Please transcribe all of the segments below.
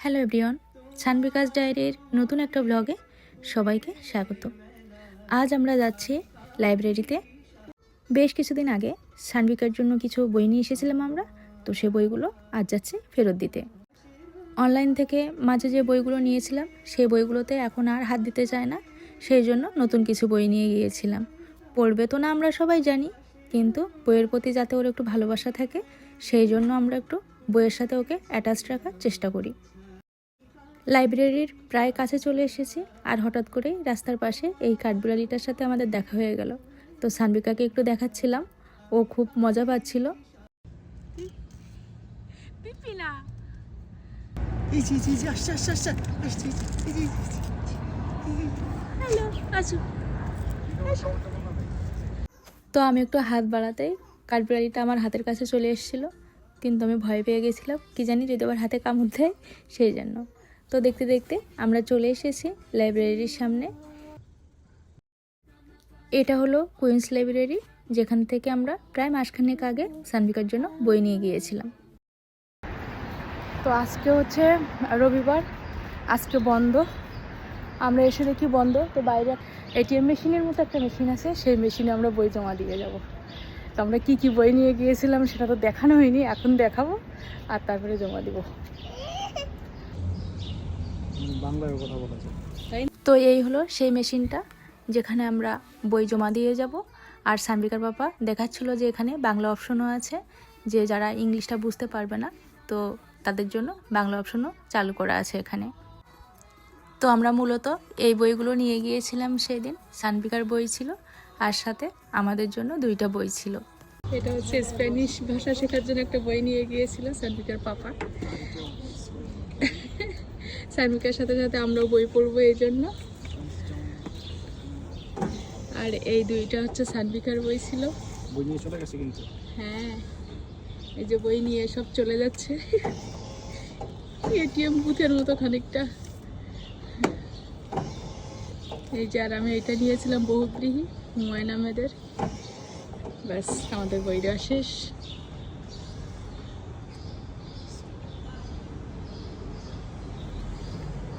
Hello everyone, সানবিকাস ডায়েরির নতুন একটা ব্লগে সবাইকে স্বাগত। আজ আমরা যাচ্ছি লাইব্রেরিতে। বেশ কিছুদিন আগে সানবিকার জন্য কিছু বই নিয়ে এসেছিলাম আমরা, তো সে বইগুলো আজ যাচ্ছি ফেরত দিতে। অনলাইন থেকে মাঝে যে বইগুলো নিয়েছিলাম সেই বইগুলোতে এখন আর হাত দিতে চায় না, সেই জন্য নতুন কিছু বই নিয়ে গিয়েছিলাম। পড়বে তো না আমরা সবাই জানি, কিন্তু বইয়ের প্রতি যাতে ওর একটু ভালোবাসা থাকে সেই জন্য আমরা একটু বইয়ের সাথে ওকে অ্যাটাচ রাখার চেষ্টা করি। লাইব্রেরির প্রায় কাছে চলে এসেছি, আর হঠাৎ করেই রাস্তার পাশে এই কাঠবিড়ালিটার সাথে আমাদের দেখা হয়ে গেল। তো সানবিকাকে একটু দেখাচ্ছিলাম, ও খুব মজা পাচ্ছিল। তো আমি একটু হাত বাড়াতেই কাঠবিড়ালিটা আমার হাতের কাছে চলে এসেছিল, কিন্তু আমি ভয় পেয়ে গেছিলাম, কি জানি যদি আবার হাতে কামড় দেয় সেই জন্য। তো দেখতে দেখতে আমরা চলে এসেছি লাইব্রেরির সামনে। এটা হলো কুইন্স লাইব্রেরি, যেখান থেকে আমরা প্রায় মাসখানেক আগে সানবিকার জন্য বই নিয়ে গিয়েছিলাম। তো আজকে হচ্ছে রবিবার, আজকে বন্ধ। আমরা এসে দেখি বন্ধ। তো বাইরে এটিএম মেশিনের মতো একটা মেশিন আছে, সেই মেশিনে আমরা বই জমা দিয়ে যাব। তো আমরা কি কি বই নিয়ে গিয়েছিলাম সেটা তো দেখানো হয়নি, এখন দেখাবো আর তারপরে জমা দিব। তো এই হলো সেই মেশিনটা যেখানে আমরা বই জমা দিয়ে যাব। আর সানবিকার বাবা দেখাচ্ছিল যে এখানে বাংলা অপশনও আছে, যে যারা ইংলিশটা বুঝতে পারবে না তো তাদের জন্য বাংলা অপশনও চালু করা আছে এখানে। তো আমরা মূলত এই বইগুলো নিয়ে গিয়েছিলাম সেদিন। সানবিকার বই ছিল আর সাথে আমাদের জন্য 2টা বই ছিল। এটা হচ্ছে স্প্যানিশ ভাষা শেখার জন্য একটা বই নিয়ে গিয়েছিল সানবিকার পাপা। সানবিকার সাথে সাথে আমরাও বই পড়বো এই জন্য। আর এই 2টা হচ্ছে সানবিকার বই ছিল। বই নিয়ে চলে গেছে কিন্তু। হ্যাঁ, এই যে বই নিয়ে সব চলে যাচ্ছে। এটিএম বুথের মতো খানিকটা। এই যে আর আমি এটা নিয়েছিলাম বহুব্রীহি হুমায়ুন আহমেদের। ব্যাস আমাদের বইটা শেষ।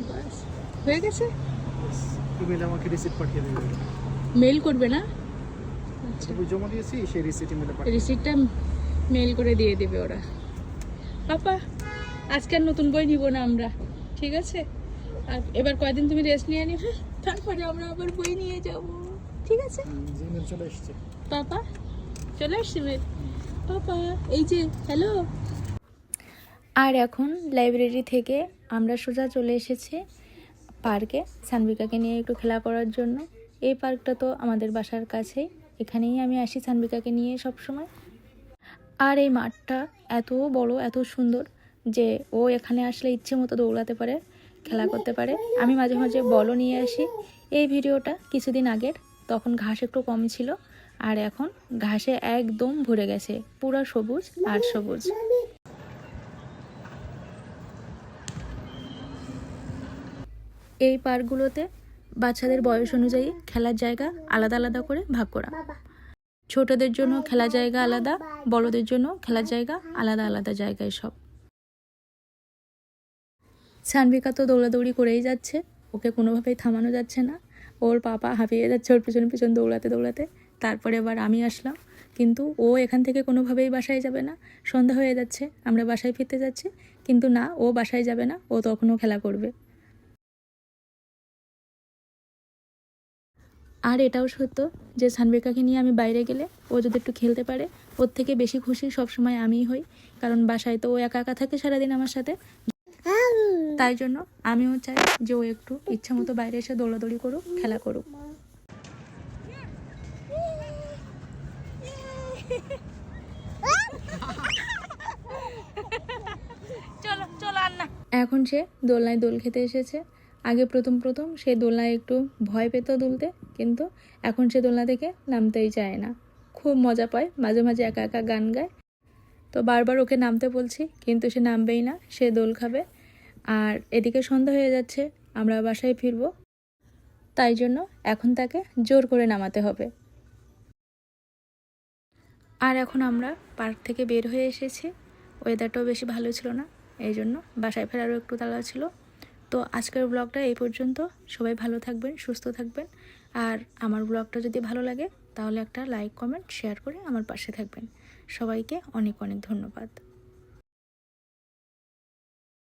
ব্যাস হয়ে গেছে। ইমেল আমাকে রিসিট পাঠিয়ে দেবে। মেল করবে না? আচ্ছা, বই জমা দিয়েছি, সেই রিসিট ইমেলে পাঠিয়ে। রিসিটটা মেল করে দিয়ে দেবে ওরা। পাপা আজকে আর নতুন বই নিব না আমরা, ঠিক আছে? আর এবার কয়দিন তুমি রেস্ট নিয়ে নিবে, তারপরে আমরা আবার বই নিয়ে যাব, ঠিক আছে? ইমেল চলে এসেছে। পাপা চলে আসছে মেল। পাপা এই যে হ্যালো। আর এখন লাইব্রেরি থেকে আমরা সোজা চলে এসেছি পার্কে, সানবিকাকে নিয়ে একটু খেলা করার জন্য। এই পার্কটা তো আমাদের বাসার কাছেই, এখানেই আমি আসি সানবিকাকে নিয়ে সব সময়। আর এই মাঠটা এত বড়, এত সুন্দর যে ও এখানে আসলে ইচ্ছে মতো দৌড়াতে পারে, খেলা করতে পারে। আমি মাঝে মাঝে বলও নিয়ে আসি। এই ভিডিওটা কিছুদিন আগের, তখন ঘাস একটু কম ছিল, আর এখন ঘাসে একদম ভরে গেছে, পুরো সবুজ আর সবুজ। এই পার্কগুলোতে বাচ্চাদের বয়স অনুযায়ী খেলার জায়গা আলাদা আলাদা করে ভাগ করা। ছোটদের জন্য খেলার জায়গা আলাদা, বড়দের জন্য খেলার জায়গা আলাদা আলাদা জায়গায় সব। সানবিকা তো দৌড়াদৌড়ি করেই যাচ্ছে, ওকে কোনোভাবেই থামানো যাচ্ছে না। ওর পাপা হাঁপিয়ে যাচ্ছে ওর পিছনে পিছনে দৌড়াতে দৌড়াতে। তারপরে আবার আমি আসলাম, কিন্তু ও এখান থেকে কোনোভাবেই বাসায় যাবে না। সন্ধ্যা হয়ে যাচ্ছে, আমরা বাসায় ফিরতে যাচ্ছি, কিন্তু না, ও বাসায় যাবে না, ও তখনও খেলা করবে। আর এটাও সত্য যে সানবিকাকে নিয়ে আমি বাইরে গেলে ও যদি একটু খেলতে পারে, ওর থেকে বেশি খুশি সবসময় আমিই হই, কারণ বাসায় তো ও একা একা থাকে সারাদিন আমার সাথে। তাই জন্য আমিও চাই যে ও একটু ইচ্ছা মতো বাইরে এসে দৌড়াদৌড়ি করুক, খেলা করুক। এখন সে দোলনায় দোল খেতে এসেছে। আগে প্রথম প্রথম সে দোলনায় একটু ভয় পেত দুলতে, কিন্তু এখন সে দোলনা থেকে নামতেই চায় না, খুব মজা পায়, মাঝে মাঝে একা একা গান গায়। তো বারবার ওকে নামতে বলছি, কিন্তু সে নামবেই না, সে দোল খাবে। আর এদিকে সন্ধ্যা হয়ে যাচ্ছে, আমরা বাসায় ফিরবো, তাই জন্য এখন তাকে জোর করে নামাতে হবে। আর এখন আমরা পার্ক থেকে বের হয়ে এসেছি। ওয়েদারটাও বেশি ভালো ছিল না, এই জন্য বাসায় ফেরারও একটু তাড়া ছিল। তো আজকের ব্লগটা এই পর্যন্ত। সবাই ভালো থাকবেন, সুস্থ থাকবেন। আর আমার ব্লগটা যদি ভালো লাগে তাহলে একটা লাইক, কমেন্ট, শেয়ার করে আমার পাশে থাকবেন। সবাইকে অনেক অনেক ধন্যবাদ।